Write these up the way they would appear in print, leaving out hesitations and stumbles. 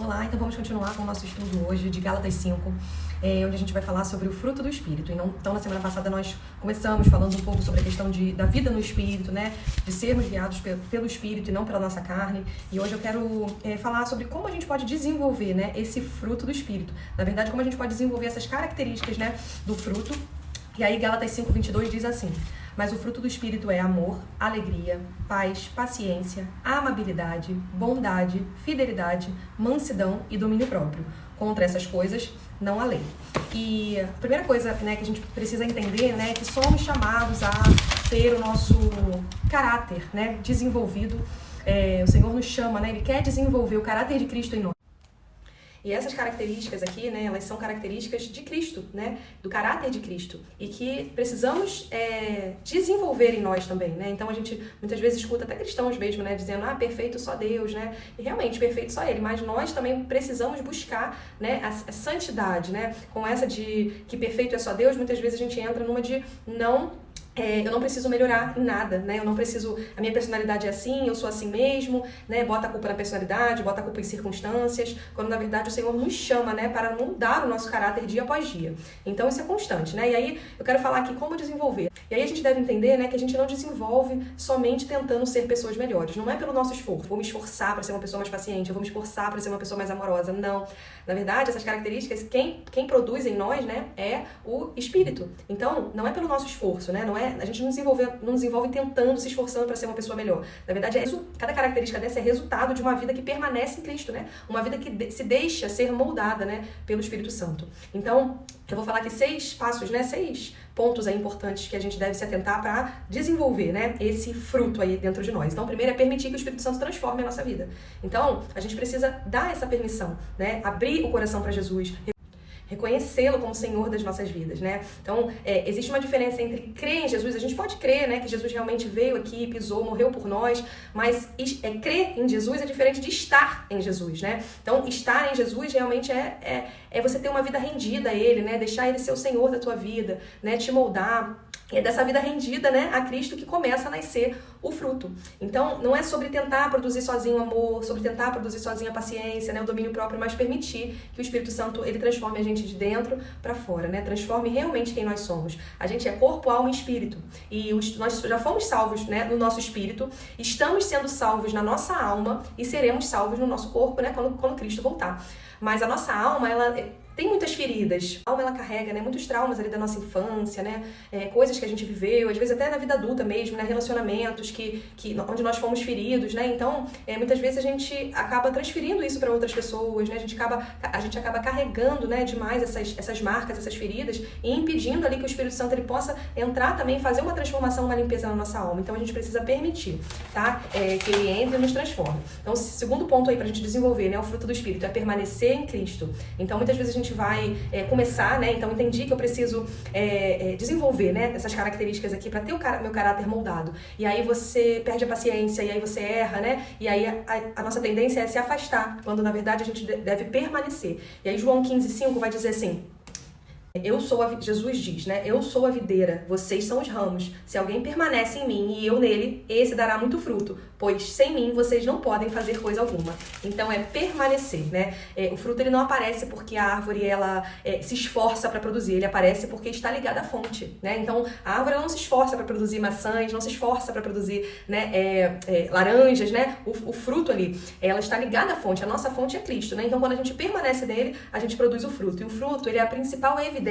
Olá, então vamos continuar com o nosso estudo hoje de Gálatas 5, onde a gente vai falar sobre o fruto do Espírito. Então, na semana passada nós começamos falando um pouco sobre a questão da vida no Espírito, né? De sermos guiados pelo Espírito e não pela nossa carne. E hoje eu quero falar sobre como a gente pode desenvolver, né, esse fruto do Espírito. Na verdade, como a gente pode desenvolver essas características, né, do fruto. E aí Gálatas 5:22 diz assim: mas o fruto do Espírito é amor, alegria, paz, paciência, amabilidade, bondade, fidelidade, mansidão e domínio próprio. Contra essas coisas não há lei. E a primeira coisa, né, que a gente precisa entender, né, é que somos chamados a ter o nosso caráter, né, desenvolvido. O Senhor nos chama, né, Ele quer desenvolver o caráter de Cristo em nós. E essas características aqui, né, elas são características de Cristo, né, do caráter de Cristo, e que precisamos desenvolver em nós também, né. Então a gente muitas vezes escuta até cristãos mesmo, né, dizendo, perfeito só Deus, né, e realmente perfeito só Ele, mas nós também precisamos buscar, né, a santidade, né, com essa de que perfeito é só Deus. Muitas vezes a gente entra numa de eu não preciso melhorar em nada, né? Eu não preciso, a minha personalidade é assim, eu sou assim mesmo, né? Bota a culpa na personalidade, bota a culpa em circunstâncias, quando na verdade o Senhor nos chama, né, para mudar o nosso caráter dia após dia. Então isso é constante, né? E aí eu quero falar aqui como desenvolver. E aí a gente deve entender, né, que a gente não desenvolve somente tentando ser pessoas melhores. Não é pelo nosso esforço. Vou me esforçar para ser uma pessoa mais paciente, eu vou me esforçar para ser uma pessoa mais amorosa. Não. Na verdade, essas características, quem produz em nós, né, é o Espírito. Então, não é pelo nosso esforço, né? A gente não desenvolve tentando, se esforçando para ser uma pessoa melhor. Na verdade, cada característica dessa é resultado de uma vida que permanece em Cristo, né? Uma vida que se deixa ser moldada, né, pelo Espírito Santo. Então, eu vou falar aqui 6 passos, né? 6 pontos aí importantes que a gente deve se atentar para desenvolver, né, esse fruto aí dentro de nós. Então, primeiro é permitir que o Espírito Santo transforme a nossa vida. Então, a gente precisa dar essa permissão, né? Abrir o coração para Jesus, reconhecê-lo como Senhor das nossas vidas, né? Então, existe uma diferença entre crer em Jesus. A gente pode crer, né, que Jesus realmente veio aqui, pisou, morreu por nós, mas crer em Jesus é diferente de estar em Jesus, né? Então, estar em Jesus realmente é você ter uma vida rendida a Ele, né? Deixar Ele ser o Senhor da tua vida, né? Te moldar. É dessa vida rendida, né, a Cristo que começa a nascer o fruto. Então, não é sobre tentar produzir sozinho o amor, sobre tentar produzir sozinho a paciência, né, o domínio próprio, mas permitir que o Espírito Santo, ele transforme a gente de dentro para fora, né, transforme realmente quem nós somos. A gente é corpo, alma e espírito. E nós já fomos salvos, né, no nosso espírito, estamos sendo salvos na nossa alma e seremos salvos no nosso corpo, né, quando Cristo voltar. Mas a nossa alma, ela tem muitas feridas. A alma, ela carrega, né, muitos traumas ali da nossa infância, né, coisas que a gente viveu, às vezes até na vida adulta mesmo, né, relacionamentos onde nós fomos feridos, né, então muitas vezes a gente acaba transferindo isso para outras pessoas, né, a gente acaba carregando, né, demais essas marcas, essas feridas, e impedindo ali que o Espírito Santo ele possa entrar também, fazer uma transformação, uma limpeza na nossa alma. Então a gente precisa permitir, tá, que ele entre e nos transforme. Então o segundo ponto aí pra gente desenvolver, né, o fruto do Espírito, é permanecer em Cristo. Então muitas vezes a gente vai começar, né? Então entendi que eu preciso desenvolver, né, essas características aqui para ter o meu caráter moldado. E aí você perde a paciência, e aí você erra, né? E aí a nossa tendência é se afastar, quando na verdade a gente deve permanecer. E aí João 15:5 vai dizer assim: Jesus diz, né? Eu sou a videira, vocês são os ramos. Se alguém permanece em mim e eu nele, esse dará muito fruto, pois sem mim vocês não podem fazer coisa alguma. Então é permanecer, né? O fruto ele não aparece porque a árvore ela se esforça para produzir, ele aparece porque está ligado à fonte, né? Então a árvore ela não se esforça para produzir maçãs, não se esforça para produzir, né, laranjas, né? O fruto ali, ela está ligada à fonte. A nossa fonte é Cristo, né? Então quando a gente permanece nele, a gente produz o fruto. E o fruto ele é a principal evidência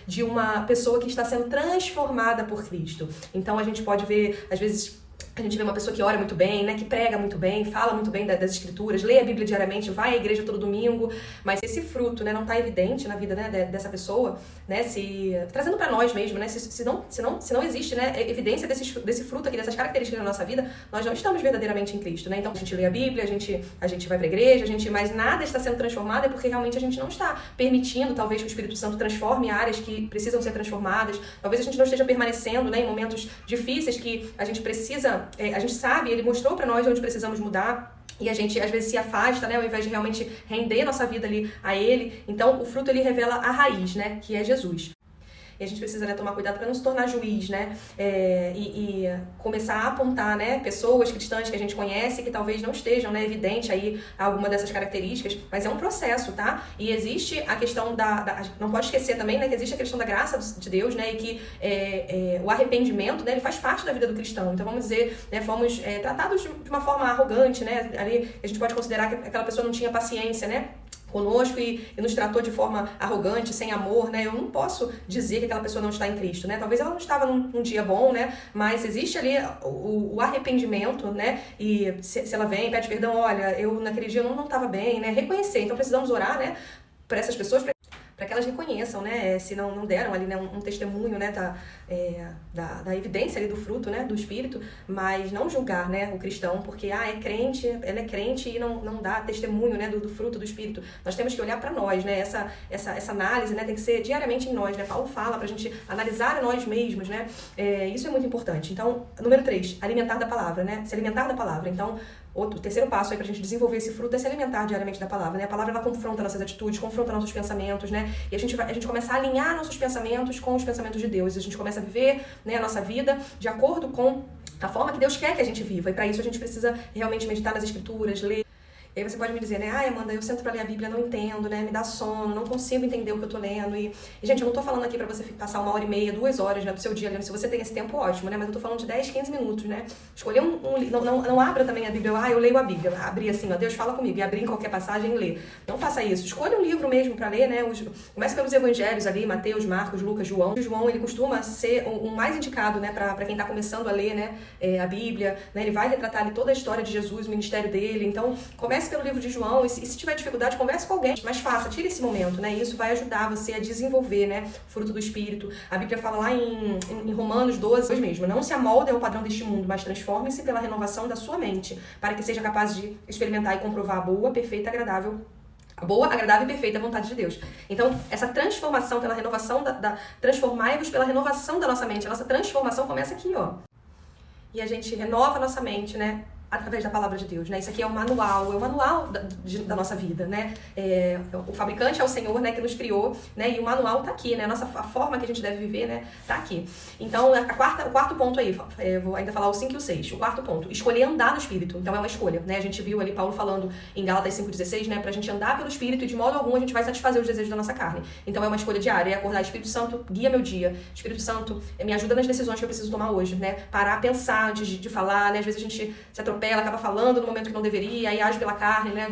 de uma pessoa que está sendo transformada por Cristo. Então a gente pode ver, às vezes, a gente vê uma pessoa que ora muito bem, né, que prega muito bem, fala muito bem das escrituras, lê a Bíblia diariamente, vai à igreja todo domingo, mas esse fruto, né, não está evidente na vida, né, dessa pessoa, né, trazendo para nós mesmo, né, se não existe, né, evidência desse fruto aqui, dessas características na nossa vida, nós não estamos verdadeiramente em Cristo, né. Então a gente lê a Bíblia, a gente vai para a igreja, mas nada está sendo transformado, é porque realmente a gente não está permitindo, talvez, que o Espírito Santo transforme áreas que precisam ser transformadas, talvez a gente não esteja permanecendo, né, em momentos difíceis que a gente precisa. A gente sabe, ele mostrou para nós onde precisamos mudar, e a gente às vezes se afasta, né, ao invés de realmente render nossa vida ali a ele. Então o fruto ele revela a raiz, né, que é Jesus. E a gente precisa, né, tomar cuidado para não se tornar juiz, né? E começar a apontar, né, pessoas cristãs que a gente conhece que talvez não estejam, né, evidente aí alguma dessas características, mas é um processo, tá? E existe a questão não pode esquecer também, né, que existe a questão da graça de Deus, né, e que o arrependimento, né, ele faz parte da vida do cristão. Então, vamos dizer, né, fomos tratados de uma forma arrogante, né? Ali a gente pode considerar que aquela pessoa não tinha paciência, né, conosco e nos tratou de forma arrogante, sem amor, né? Eu não posso dizer que aquela pessoa não está em Cristo, né? Talvez ela não estava num dia bom, né? Mas existe ali o arrependimento, né? E se ela vem, pede perdão, olha, eu naquele dia eu não estava bem, né? Reconhecer. Então precisamos orar, né, para essas pessoas, para que elas reconheçam, né, se não deram ali, né, um testemunho, né, da evidência ali do fruto, né, do Espírito, mas não julgar, né, o cristão, porque, é crente, ela é crente e não dá testemunho, né, do fruto do Espírito. Nós temos que olhar para nós, né, essa análise, né, tem que ser diariamente em nós, né, Paulo fala pra gente analisar nós mesmos, né, isso é muito importante. Então, número 3, alimentar da palavra, né, se alimentar da palavra. Então, o terceiro passo aí pra gente desenvolver esse fruto é se alimentar diariamente da palavra, né? A palavra, ela confronta nossas atitudes, confronta nossos pensamentos, né? E a gente começa a alinhar nossos pensamentos com os pensamentos de Deus. A gente começa a viver, né, a nossa vida de acordo com a forma que Deus quer que a gente viva. E para isso a gente precisa realmente meditar nas Escrituras, ler. E aí você pode me dizer, né, Amanda, eu sento pra ler a Bíblia, não entendo, né, me dá sono, não consigo entender o que eu tô lendo. E gente, eu não tô falando aqui pra você passar 1h30, 2 horas, né, do seu dia lendo. Se você tem esse tempo, ótimo, né, mas eu tô falando de 10, 15 minutos, né. Escolher não abra também a Bíblia, eu leio a Bíblia. Abrir assim, ó, Deus fala comigo, e abrir em qualquer passagem e ler. Não faça isso. Escolha um livro mesmo pra ler, né, comece pelos evangelhos ali, Mateus, Marcos, Lucas, João. O João, ele costuma ser o mais indicado, né, pra quem tá começando a ler, né, a Bíblia, né, ele vai retratar ali toda a história de Jesus, o ministério dele. Então, comece pelo livro de João. E se tiver dificuldade, converse com alguém, mas faça, tire esse momento, né? E isso vai ajudar você a desenvolver, né, o fruto do Espírito. A Bíblia fala lá em Romanos 12, mesmo, não se amoldem ao padrão deste mundo, mas transformem-se pela renovação da sua mente, para que seja capaz de experimentar e comprovar a boa, perfeita, agradável e perfeita vontade de Deus. Então, essa transformação pela renovação transformai-vos pela renovação da nossa mente. A nossa transformação começa aqui, ó. E a gente renova a nossa mente, né, através da palavra de Deus, né? Isso aqui é o manual da nossa vida, né? O fabricante é o Senhor, né, que nos criou, né? E o manual tá aqui, né? A forma que a gente deve viver, né, tá aqui. Então, o quarto ponto aí, vou ainda falar o 5 e o 6. O quarto ponto, escolher andar no Espírito. Então, é uma escolha, né? A gente viu ali Paulo falando em Gálatas 5,16, né? Pra gente andar pelo Espírito e de modo algum a gente vai satisfazer os desejos da nossa carne. Então, é uma escolha diária, é acordar, Espírito Santo, guia meu dia. Espírito Santo, me ajuda nas decisões que eu preciso tomar hoje, né? Parar, pensar antes de falar, né? Às vezes a gente se atropela, acaba falando no momento que não deveria, aí age pela carne, né?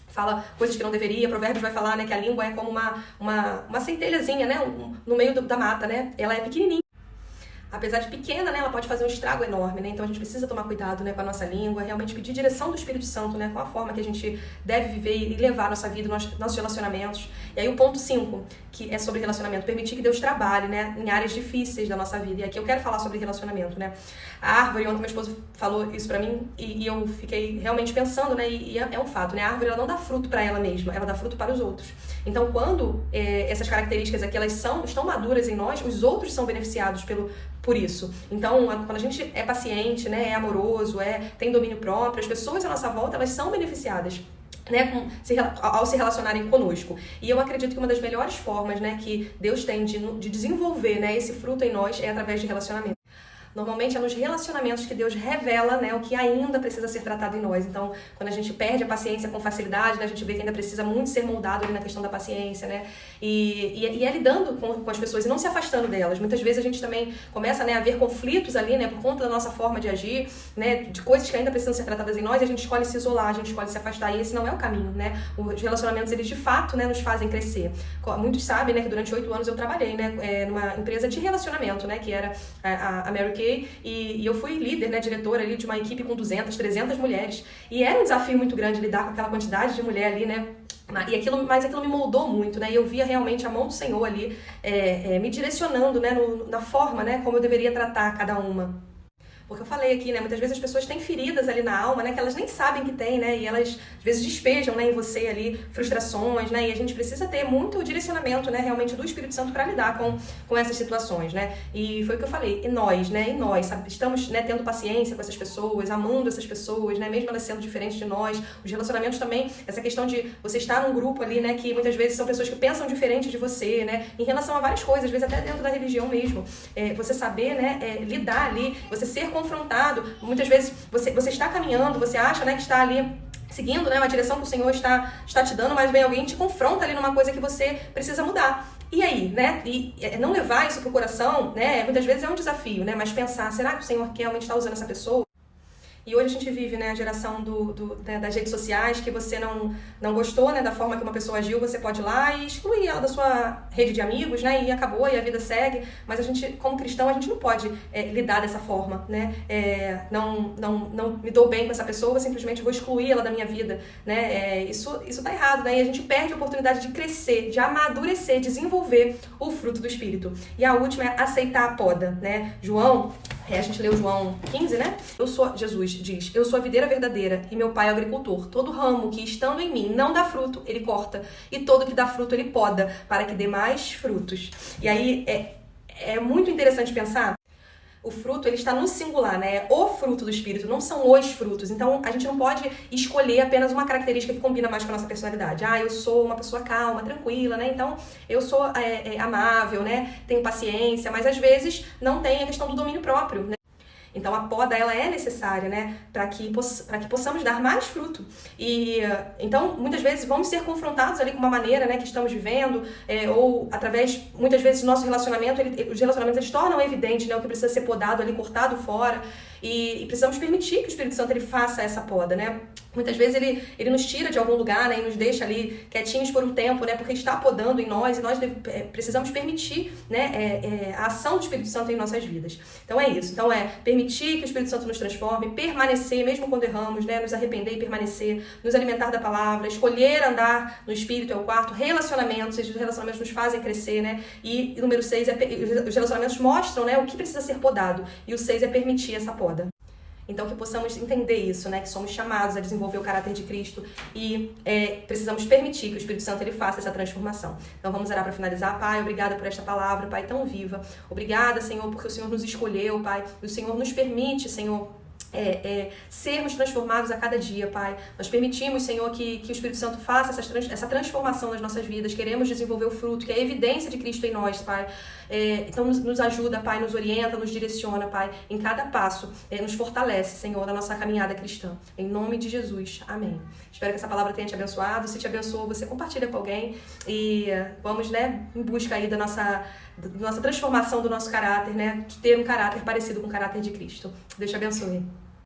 Fala coisas que não deveria. Provérbios vai falar, né, que a língua é como uma centelhazinha, né, no meio da mata, né? Ela é pequenininha. Apesar de pequena, né, ela pode fazer um estrago enorme, né? Então a gente precisa tomar cuidado, né, com a nossa língua, realmente pedir direção do Espírito Santo, né, com a forma que a gente deve viver e levar a nossa vida, nossos relacionamentos. E aí o ponto 5, que é sobre relacionamento, permitir que Deus trabalhe, né, em áreas difíceis da nossa vida. E aqui eu quero falar sobre relacionamento, né? A árvore, ontem meu esposo falou isso pra mim e eu fiquei realmente pensando, né, e é um fato, né? A árvore, ela não dá fruto pra ela mesma, ela dá fruto para os outros. Então, quando essas características aqui, elas estão maduras em nós, os outros são beneficiados por isso. Então, quando a gente é paciente, né, é amoroso, tem domínio próprio, as pessoas à nossa volta, elas são beneficiadas, né, ao se relacionarem conosco. E eu acredito que uma das melhores formas, né, que Deus tem de desenvolver, né, esse fruto em nós é através de relacionamento. Normalmente é nos relacionamentos que Deus revela, né, o que ainda precisa ser tratado em nós. Então, quando a gente perde a paciência com facilidade, né, a gente vê que ainda precisa muito ser moldado ali na questão da paciência, né? E é lidando com as pessoas e não se afastando delas. Muitas vezes a gente também começa, né, a ver conflitos ali, né, por conta da nossa forma de agir, né, de coisas que ainda precisam ser tratadas em nós, e a gente escolhe se isolar, a gente escolhe se afastar, e esse não é o caminho, né? Os relacionamentos, eles de fato, né, nos fazem crescer. Muitos sabem, né, que durante 8 anos eu trabalhei, né, numa empresa de relacionamento, né, que era a Mary Kay, e eu fui líder, né, diretora ali de uma equipe com 200, 300 mulheres, e era um desafio muito grande lidar com aquela quantidade de mulher ali, né, mas aquilo me moldou muito, né, e eu via realmente a mão do Senhor ali me direcionando, né, na forma, né, como eu deveria tratar cada uma. Porque eu falei aqui, né, muitas vezes as pessoas têm feridas ali na alma, né, que elas nem sabem que tem, né, e elas às vezes despejam, né, em você ali frustrações, né, e a gente precisa ter muito direcionamento, né, realmente do Espírito Santo para lidar com essas situações, né, e foi o que eu falei, e nós, sabe, estamos, né, tendo paciência com essas pessoas, amando essas pessoas, né, mesmo elas sendo diferentes de nós, os relacionamentos também, essa questão de você estar num grupo ali, né, que muitas vezes são pessoas que pensam diferente de você, né, em relação a várias coisas, às vezes até dentro da religião mesmo, você saber, né, lidar ali, você ser confrontado, muitas vezes você está caminhando, você acha, né, que está ali seguindo, né, uma direção que o Senhor está te dando, mas vem alguém e te confronta ali numa coisa que você precisa mudar. E aí, né, e não levar isso pro coração, né, muitas vezes é um desafio, né, mas pensar, será que o Senhor realmente está usando essa pessoa? E hoje a gente vive, né, a geração né, das redes sociais, que você não gostou, né, da forma que uma pessoa agiu, você pode ir lá e excluir ela da sua rede de amigos, né, e acabou, e a vida segue. Mas a gente, como cristão, a gente não pode lidar dessa forma, né, não me dou bem com essa pessoa, simplesmente vou excluir ela da minha vida, né, isso tá errado, né, e a gente perde a oportunidade de crescer, de amadurecer, desenvolver o fruto do Espírito. E a última é aceitar a poda, né, a gente leu João 15, né? Jesus diz, eu sou a videira verdadeira e meu pai é o agricultor. Todo ramo que estando em mim não dá fruto, ele corta. E todo que dá fruto, ele poda, para que dê mais frutos. E aí, é muito interessante pensar, o fruto, ele está no singular, né? O fruto do Espírito, não são os frutos. Então, a gente não pode escolher apenas uma característica que combina mais com a nossa personalidade. Eu sou uma pessoa calma, tranquila, né? Então, eu sou amável, né? Tenho paciência, mas às vezes não tem a questão do domínio próprio, né? Então, a poda, ela é necessária, né, para que possamos dar mais fruto. E, então, muitas vezes, vamos ser confrontados ali com uma maneira, né, que estamos vivendo, ou através, muitas vezes, do nosso relacionamento, os relacionamentos, eles tornam evidente, né, o que precisa ser podado ali, cortado fora, e precisamos permitir que o Espírito Santo, ele faça essa poda, né. Muitas vezes ele nos tira de algum lugar, né, e nos deixa ali quietinhos por um tempo, né, porque ele está podando em nós, e nós precisamos permitir, né, a ação do Espírito Santo em nossas vidas. Então é isso. Então permitir que o Espírito Santo nos transforme, permanecer, mesmo quando erramos, né, nos arrepender e permanecer, nos alimentar da palavra, escolher andar no Espírito, é o quarto, relacionamentos, esses relacionamentos nos fazem crescer, né, e número 6, os relacionamentos mostram, né, o que precisa ser podado, e o 6 é permitir essa poda. Então, que possamos entender isso, né? Que somos chamados a desenvolver o caráter de Cristo e precisamos permitir que o Espírito Santo ele faça essa transformação. Então, vamos orar para finalizar. Pai, obrigada por esta palavra, Pai, tão viva. Obrigada, Senhor, porque o Senhor nos escolheu, Pai. E o Senhor nos permite, Senhor, sermos transformados a cada dia, Pai. Nós permitimos, Senhor, que o Espírito Santo faça essa transformação nas nossas vidas. Queremos desenvolver o fruto, que é a evidência de Cristo em nós, Pai. Então nos ajuda, Pai, nos orienta, nos direciona, Pai, em cada passo, nos fortalece, Senhor, na nossa caminhada cristã. Em nome de Jesus. Amém. Espero que essa palavra tenha te abençoado. Se te abençoou, você compartilha com alguém e vamos, né, em busca aí da nossa transformação do nosso caráter, né, de ter um caráter parecido com o caráter de Cristo. Deus te abençoe.